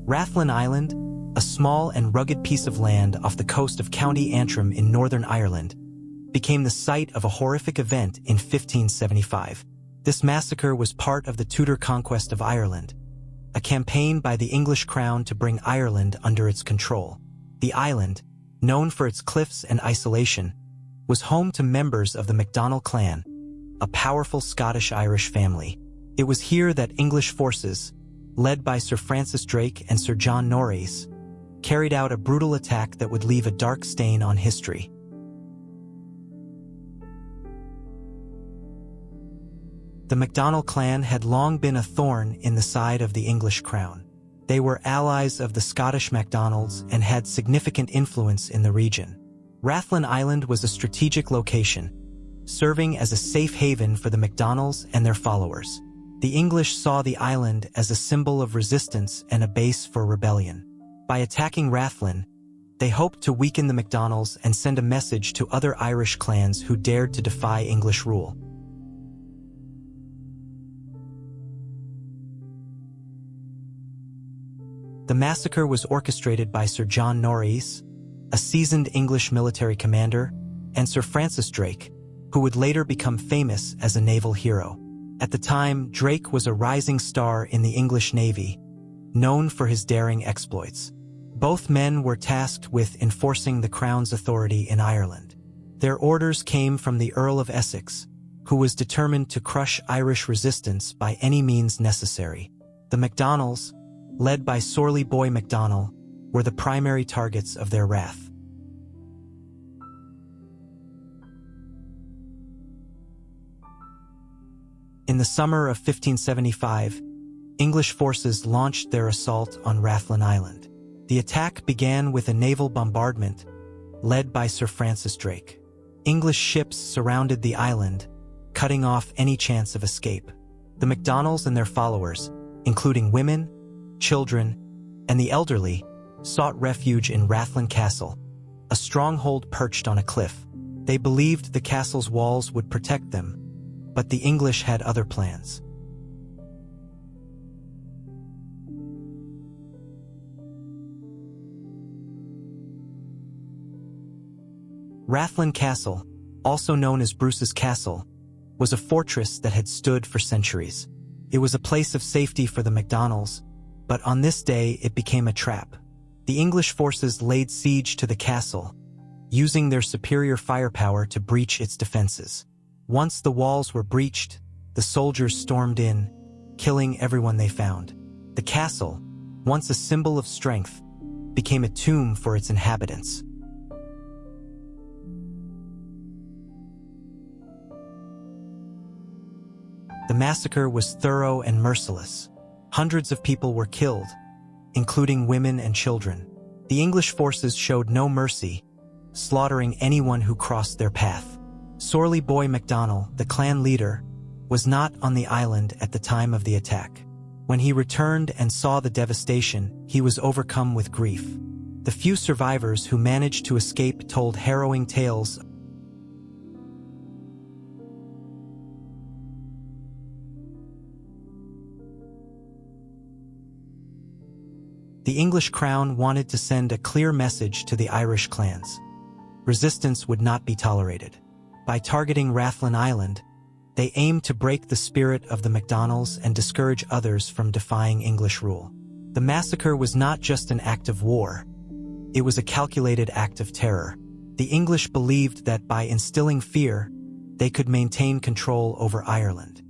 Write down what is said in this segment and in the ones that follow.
Rathlin Island, a small and rugged piece of land off the coast of County Antrim in Northern Ireland, became the site of a horrific event in 1575. This massacre was part of the Tudor conquest of Ireland, a campaign by the English crown to bring Ireland under its control. The island, known for its cliffs and isolation, was home to members of the MacDonald clan, a powerful Scottish-Irish family. It was here that English forces, led by Sir Francis Drake and Sir John Norreys, carried out a brutal attack that would leave a dark stain on history. The MacDonald clan had long been a thorn in the side of the English crown. They were allies of the Scottish MacDonalds and had significant influence in the region. Rathlin Island was a strategic location, serving as a safe haven for the MacDonalds and their followers. The English saw the island as a symbol of resistance and a base for rebellion. By attacking Rathlin, they hoped to weaken the MacDonalds and send a message to other Irish clans who dared to defy English rule. The massacre was orchestrated by Sir John Norreys, a seasoned English military commander, and Sir Francis Drake, who would later become famous as a naval hero. At the time, Drake was a rising star in the English Navy, known for his daring exploits. Both men were tasked with enforcing the Crown's authority in Ireland. Their orders came from the Earl of Essex, who was determined to crush Irish resistance by any means necessary. The MacDonalds, led by Sorley Boy MacDonald, were the primary targets of their wrath. In the summer of 1575, English forces launched their assault on Rathlin Island. The attack began with a naval bombardment, led by Sir Francis Drake. English ships surrounded the island, cutting off any chance of escape. The MacDonalds and their followers, including women, children, and the elderly, sought refuge in Rathlin Castle, a stronghold perched on a cliff. They believed the castle's walls would protect them, but the English had other plans. Rathlin Castle, also known as Bruce's Castle, was a fortress that had stood for centuries. It was a place of safety for the MacDonalds, but on this day it became a trap. The English forces laid siege to the castle, using their superior firepower to breach its defenses. Once the walls were breached, the soldiers stormed in, killing everyone they found. The castle, once a symbol of strength, became a tomb for its inhabitants. The massacre was thorough and merciless. Hundreds of people were killed, including women and children. The English forces showed no mercy, slaughtering anyone who crossed their path. Sorley Boy MacDonald, the clan leader, was not on the island at the time of the attack. When he returned and saw the devastation, he was overcome with grief. The few survivors who managed to escape told harrowing tales. The English crown wanted to send a clear message to the Irish clans. Resistance would not be tolerated. By targeting Rathlin Island, they aimed to break the spirit of the MacDonalds and discourage others from defying English rule. The massacre was not just an act of war. It was a calculated act of terror. The English believed that by instilling fear, they could maintain control over Ireland.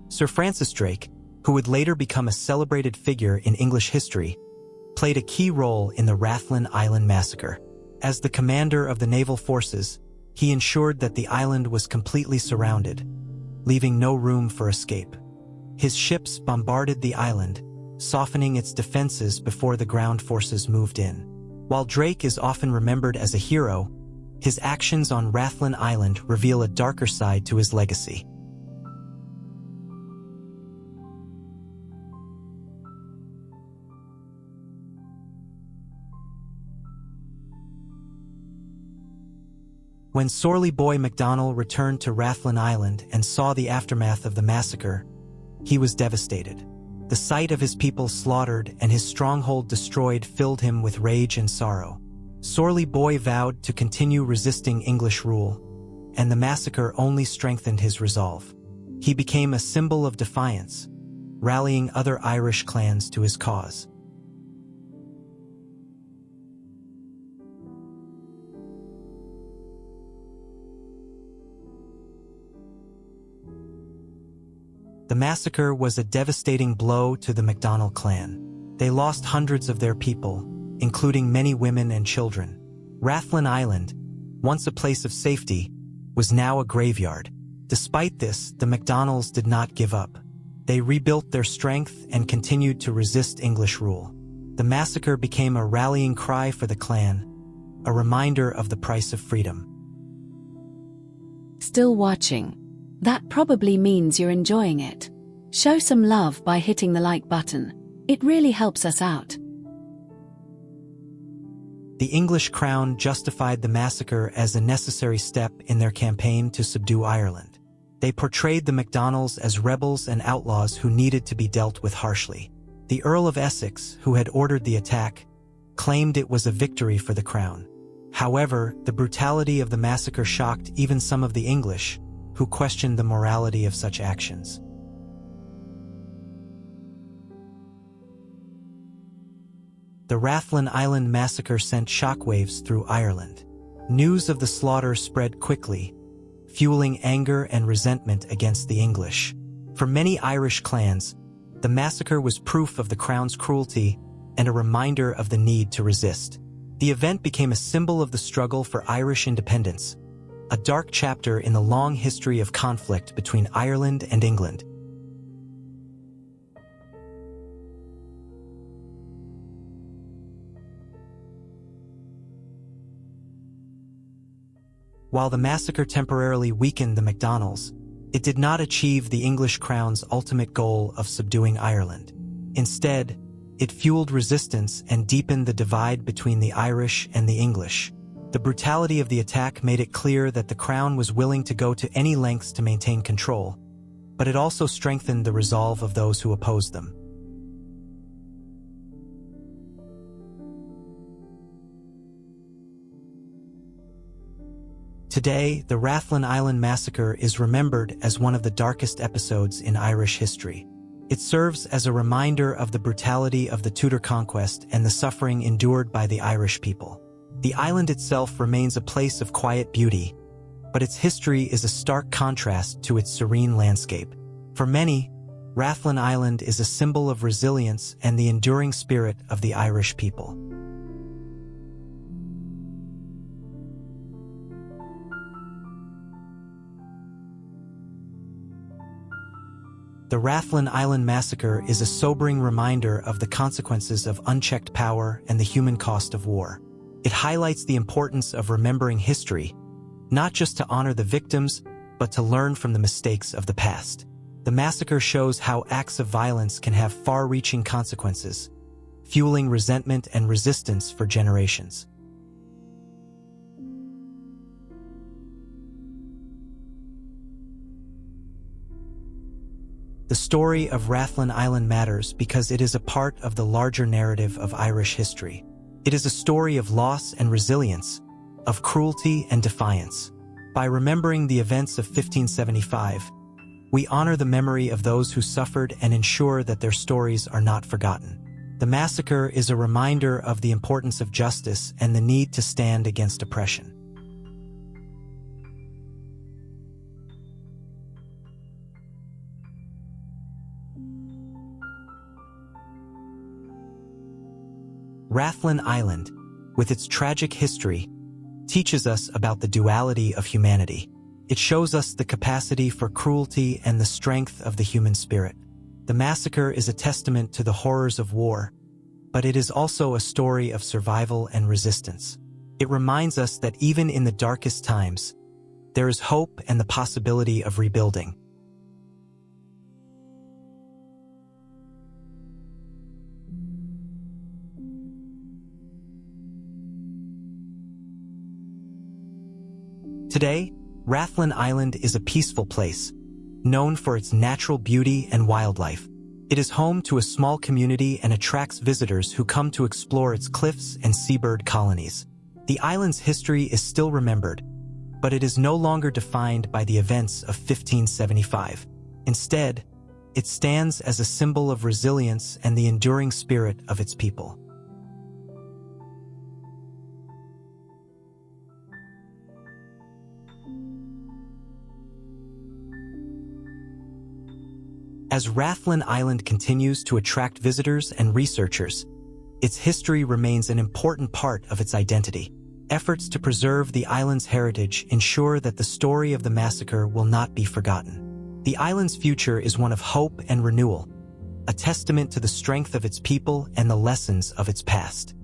Sir Francis Drake, who would later become a celebrated figure in English history, played a key role in the Rathlin Island massacre. As the commander of the naval forces, he ensured that the island was completely surrounded, leaving no room for escape. His ships bombarded the island, softening its defenses before the ground forces moved in. While Drake is often remembered as a hero, his actions on Rathlin Island reveal a darker side to his legacy. When Sorley Boy MacDonald returned to Rathlin Island and saw the aftermath of the massacre, he was devastated. The sight of his people slaughtered and his stronghold destroyed filled him with rage and sorrow. Sorley Boy vowed to continue resisting English rule, and the massacre only strengthened his resolve. He became a symbol of defiance, rallying other Irish clans to his cause. The massacre was a devastating blow to the MacDonald clan. They lost hundreds of their people, including many women and children. Rathlin Island, once a place of safety, was now a graveyard. Despite this, the MacDonalds did not give up. They rebuilt their strength and continued to resist English rule. The massacre became a rallying cry for the clan, a reminder of the price of freedom. Still watching? That probably means you're enjoying it. Show some love by hitting the like button. It really helps us out. The English crown justified the massacre as a necessary step in their campaign to subdue Ireland. They portrayed the MacDonalds as rebels and outlaws who needed to be dealt with harshly. The Earl of Essex, who had ordered the attack, claimed it was a victory for the crown. However, the brutality of the massacre shocked even some of the English, who questioned the morality of such actions. The Rathlin Island massacre sent shockwaves through Ireland. News of the slaughter spread quickly, fueling anger and resentment against the English. For many Irish clans, the massacre was proof of the crown's cruelty and a reminder of the need to resist. The event became a symbol of the struggle for Irish independence, a dark chapter in the long history of conflict between Ireland and England. While the massacre temporarily weakened the MacDonalds, it did not achieve the English crown's ultimate goal of subduing Ireland. Instead, it fueled resistance and deepened the divide between the Irish and the English. The brutality of the attack made it clear that the crown was willing to go to any lengths to maintain control, but it also strengthened the resolve of those who opposed them. Today, the Rathlin Island massacre is remembered as one of the darkest episodes in Irish history. It serves as a reminder of the brutality of the Tudor conquest and the suffering endured by the Irish people. The island itself remains a place of quiet beauty, but its history is a stark contrast to its serene landscape. For many, Rathlin Island is a symbol of resilience and the enduring spirit of the Irish people. The Rathlin Island massacre is a sobering reminder of the consequences of unchecked power and the human cost of war. It highlights the importance of remembering history, not just to honor the victims, but to learn from the mistakes of the past. The massacre shows how acts of violence can have far-reaching consequences, fueling resentment and resistance for generations. The story of Rathlin Island matters because it is a part of the larger narrative of Irish history. It is a story of loss and resilience, of cruelty and defiance. By remembering the events of 1575, we honor the memory of those who suffered and ensure that their stories are not forgotten. The massacre is a reminder of the importance of justice and the need to stand against oppression. Rathlin Island, with its tragic history, teaches us about the duality of humanity. It shows us the capacity for cruelty and the strength of the human spirit. The massacre is a testament to the horrors of war, but it is also a story of survival and resistance. It reminds us that even in the darkest times, there is hope and the possibility of rebuilding. Today, Rathlin Island is a peaceful place, known for its natural beauty and wildlife. It is home to a small community and attracts visitors who come to explore its cliffs and seabird colonies. The island's history is still remembered, but it is no longer defined by the events of 1575. Instead, it stands as a symbol of resilience and the enduring spirit of its people. As Rathlin Island continues to attract visitors and researchers, its history remains an important part of its identity. Efforts to preserve the island's heritage ensure that the story of the massacre will not be forgotten. The island's future is one of hope and renewal, a testament to the strength of its people and the lessons of its past.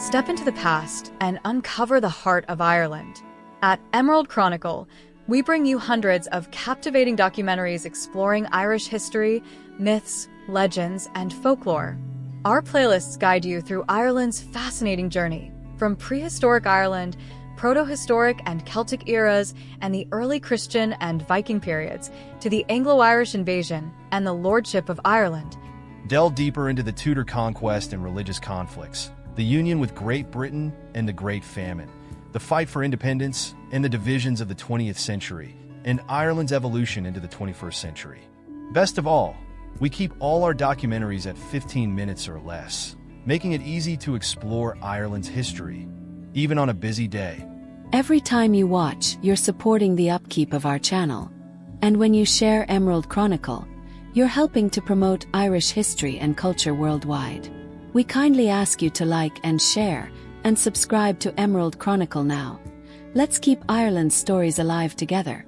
Step into the past and uncover the heart of Ireland. At Emerald Chronicle, we bring you hundreds of captivating documentaries exploring Irish history, myths, legends, and folklore. Our playlists guide you through Ireland's fascinating journey, from prehistoric Ireland, proto-historic and Celtic eras, and the early Christian and Viking periods, to the Anglo-Irish invasion and the lordship of Ireland. Delve deeper into the Tudor conquest and religious conflicts, the union with Great Britain and the Great Famine, the fight for independence and the divisions of the 20th century, and Ireland's evolution into the 21st century. Best of all, we keep all our documentaries at 15 minutes or less, making it easy to explore Ireland's history, even on a busy day. Every time you watch, you're supporting the upkeep of our channel. And when you share Emerald Chronicle, you're helping to promote Irish history and culture worldwide. We kindly ask you to like and share, and subscribe to Emerald Chronicle now. Let's keep Ireland's stories alive together.